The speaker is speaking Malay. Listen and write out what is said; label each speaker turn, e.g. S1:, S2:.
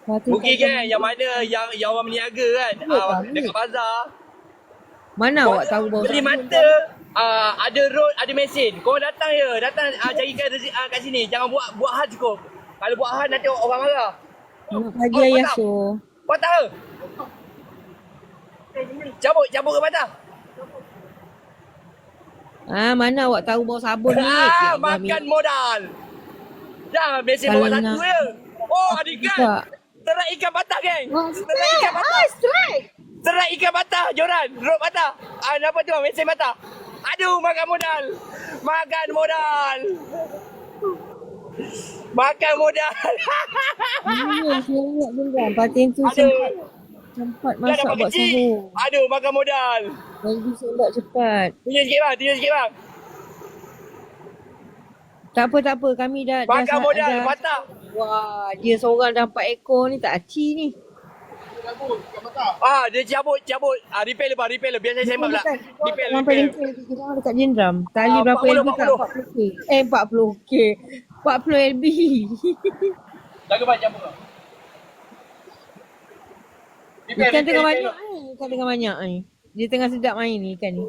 S1: Booking kan yang mana yang orang berniaga kan. Dekat bazar.
S2: Mana awak tahu bau
S1: Beli
S2: sabun?
S1: mata. Ada road, ada mesin. Korang datang je. Datang carikan kat sini. Jangan buat hal cukup. Kalau buat hal nanti orang marah.
S2: Selamat pagi Ayah So.
S1: Patah ke? Cabut ke patah?
S2: Mana awak tahu bau sabun ni?
S1: Makan modal. Jangan mesin
S2: Kalau
S1: bawa satu
S2: nak-
S1: je. Oh, ada ikan.
S2: Juga.
S1: Serat ikan patah, geng. Serat
S3: Strike!
S1: ikan patah.
S3: Strike!
S1: Serat ikan patah, joran. Rod patah. Apa tu? Mesin patah. Aduh, makan modal. Makan modal. Makan modal.
S2: Saya ingat benar. Patin tu sempat
S1: Dah
S2: masak
S1: dapat
S2: buat
S1: kecil.
S2: sahur.
S1: Aduh, makan modal.
S2: Lagi sempat cepat.
S1: Tunjuk sikit bang.
S2: Tak apa. Kami dah
S1: Makan modal,
S2: dah-
S1: patah.
S2: Wah, dia seorang dah 4 ekor ni tak aci ni.
S1: Dia cabut. Repair le. Biar saya sembang pula. Repair.
S2: Sampai ringkil kita orang dekat Jendram. Tali berapa
S1: 40,
S2: LB tak? 40K. 40K. 40 LB.
S1: Jaga bang, cabut bang.
S2: Ikan tengah banyak ni. Dia tengah sedap main ni ikan ni.